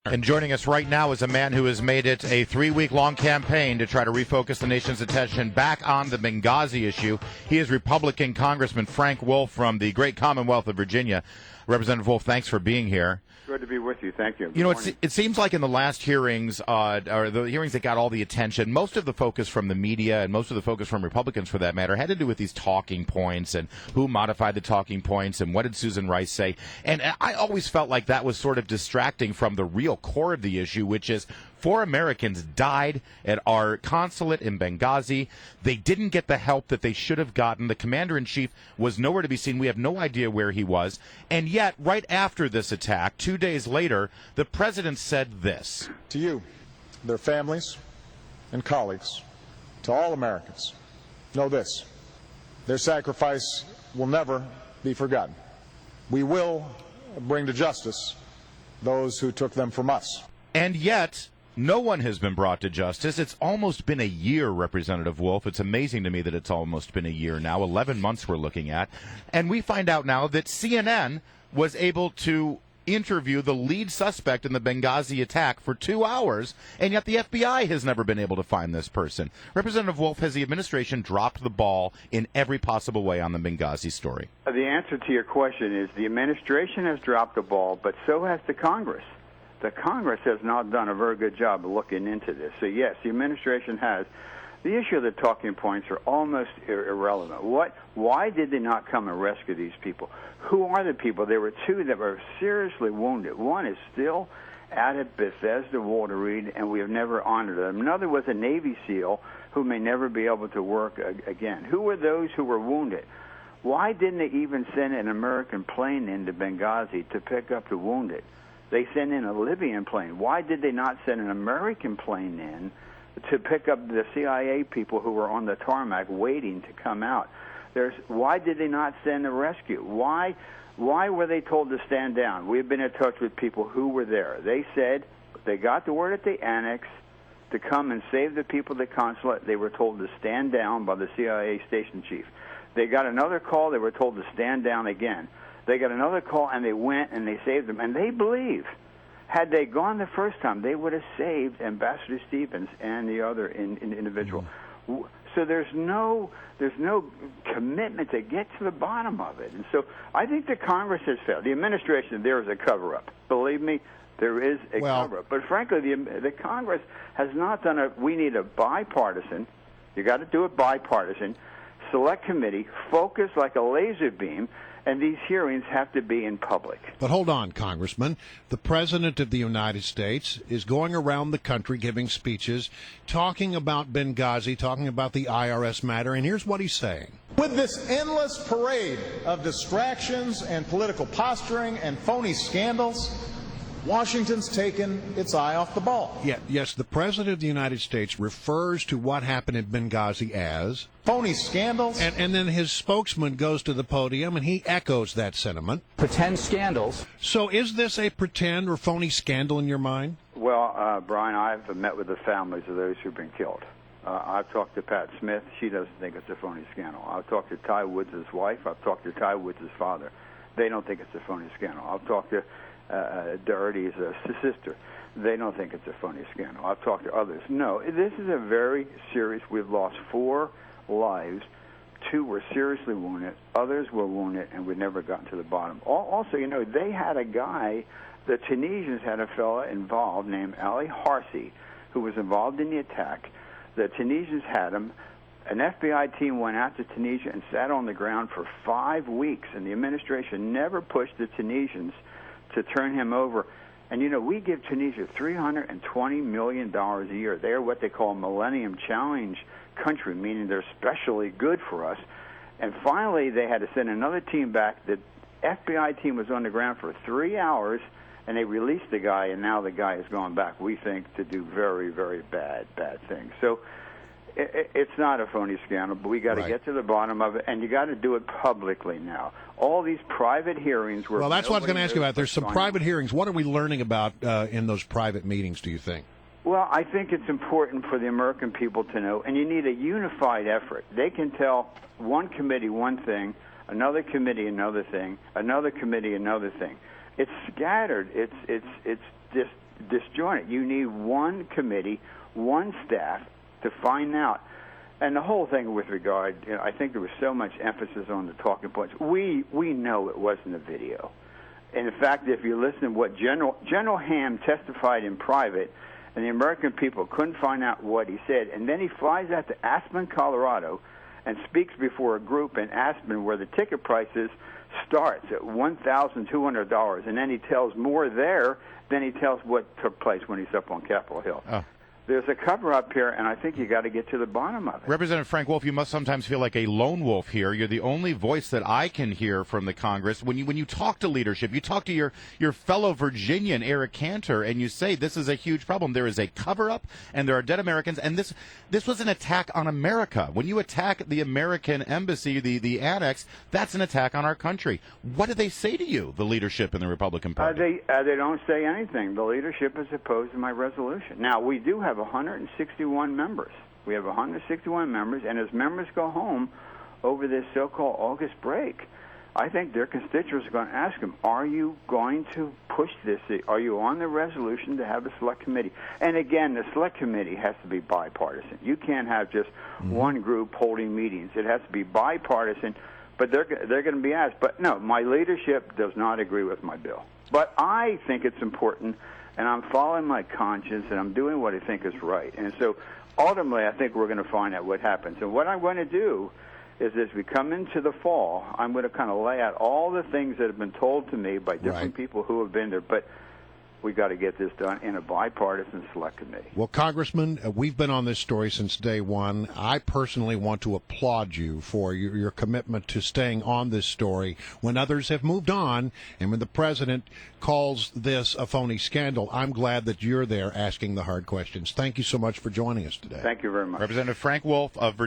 And joining us right now is a man who has made it a 3-week-long campaign to try to refocus the nation's attention back on the Benghazi issue. He is Republican Congressman Frank Wolf from the great Commonwealth of Virginia. Representative Wolf, thanks for being here. Good to be with you. Thank you. You know, it seems like in the last hearings, or the hearings that got all the attention, most of the focus from the media and most of the focus from Republicans, for that matter, had to do with these talking points and who modified the talking points and what did Susan Rice say. And I always felt like that was sort of distracting from the real core of the issue, which is 4 Americans died at our consulate in Benghazi. They didn't get the help that they should have gotten. The commander-in-chief was nowhere to be seen. We have no idea where he was. And yet, right after this attack, 2 days later, the president said this. To you, their families and colleagues, to all Americans, know this. Their sacrifice will never be forgotten. We will bring to justice those who took them from us. And yet, no one has been brought to justice. It's almost been a year, Representative Wolf. It's amazing to me that it's almost been a year now, 11 months we're looking at. And we find out now that CNN was able to interview the lead suspect in the Benghazi attack for 2 hours, and yet the FBI has never been able to find this person. Representative Wolf, has the administration dropped the ball in every possible way on the Benghazi story? The answer to your question is the administration has dropped the ball, but so has the Congress. The Congress has not done a very good job of looking into this. So, yes, the administration has. The issue of the talking points are almost irrelevant. Why did they not come and rescue these people? Who are the people? There were 2 that were seriously wounded. One is still out at Bethesda, Walter Reed, and we have never honored them. Another was a Navy SEAL who may never be able to work again. Who were those who were wounded? Why didn't they even send an American plane into Benghazi to pick up the wounded? They sent in a Libyan plane. Why did they not send an American plane in to pick up the CIA people who were on the tarmac waiting to come out? Why did they not send a rescue? Why were they told to stand down? We've been in touch with people who were there. They said they got the word at the annex to come and save the people at the consulate. They were told to stand down by the CIA station chief. They got another call. They were told to stand down again. They got another call, and they went, and they saved them. And they believe, had they gone the first time, they would have saved Ambassador Stevens and the other individual. Mm-hmm. So there's no commitment to get to the bottom of it. And so I think the Congress has failed. The administration, there is a cover-up. Believe me, there is a cover-up. But frankly, the Congress has not done we need a bipartisan, you got to do it bipartisan, select committee, focus like a laser beam, and these hearings have to be in public. But hold on, Congressman. The President of the United States is going around the country giving speeches, talking about Benghazi, talking about the IRS matter, and here's what he's saying. With this endless parade of distractions and political posturing and phony scandals, Washington's taken its eye off the ball. Yes, the President of the United States refers to what happened in Benghazi as phony scandals. And then his spokesman goes to the podium and he echoes that sentiment. Pretend scandals. So is this a pretend or phony scandal in your mind? Well, Brian, I've met with the families of those who've been killed. I've talked to Pat Smith. She doesn't think it's a phony scandal. I've talked to Ty Woods' wife. I've talked to Ty Woods' father. They don't think it's a phony scandal. I've talked to Doherty's sister. They don't think it's a funny scandal. I've talked to others. No, this is a very serious. We've lost 4 lives. 2 were seriously wounded. Others were wounded, and we've never gotten to the bottom. Also, you know, they had a guy, the Tunisians had a fellow involved named Ali Harsi, who was involved in the attack. The Tunisians had him. An FBI team went out to Tunisia and sat on the ground for 5 weeks, and the administration never pushed the Tunisians to turn him over. And, you know, we give Tunisia $320 million a year. They are what they call a Millennium Challenge country, meaning they're especially good for us. And finally, they had to send another team back. The FBI team was on the ground for 3 hours, and they released the guy, and now the guy has gone back, we think, to do very, very bad things. So it's not a phony scandal, but we got to get to the bottom of it, and you got to do it publicly now. All these private hearings were... Well, that's what I was going to ask you about. There's some private hearings. What are we learning about in those private meetings, do you think? Well, I think it's important for the American people to know, and you need a unified effort. They can tell one committee one thing, another committee another thing, another committee another thing. It's scattered. It's just disjointed. You need one committee, one staff to find out. And the whole thing with regard, I think there was so much emphasis on the talking points. We know it wasn't a video. And in fact, if you listen to what General Ham testified in private, and the American people couldn't find out what he said, and then he flies out to Aspen, Colorado, and speaks before a group in Aspen where the ticket prices starts at $1,200, and then he tells more there than he tells what took place when he's up on Capitol Hill. Oh. There's a cover-up here, and I think you got to get to the bottom of it. Representative Frank Wolf, you must sometimes feel like a lone wolf here. You're the only voice that I can hear from the Congress. When you talk to leadership, you talk to your fellow Virginian, Eric Cantor, and you say this is a huge problem. There is a cover-up, and there are dead Americans, and this was an attack on America. When you attack the American embassy, the annex, that's an attack on our country. What do they say to you, the leadership in the Republican Party? They don't say anything. The leadership is opposed to my resolution. Now, we do have 161 members. We have 161 members, and as members go home over this so-called August break, I think their constituents are going to ask them, are you going to push this? Are you on the resolution to have a select committee? And again, the select committee has to be bipartisan. You can't have just one group holding meetings. It has to be bipartisan, but they're going to be asked. But no, my leadership does not agree with my bill. But I think it's important, and I'm following my conscience, and I'm doing what I think is right. And so ultimately, I think we're going to find out what happens. And what I'm going to do is as we come into the fall, I'm going to kind of lay out all the things that have been told to me by different people who have been there. But we got to get this done in a bipartisan select committee. Well, Congressman, we've been on this story since day one. I personally want to applaud you for your commitment to staying on this story when others have moved on, and when the president calls this a phony scandal. I'm glad that you're there asking the hard questions. Thank you so much for joining us today. Thank you very much. Representative Frank Wolf of Virginia.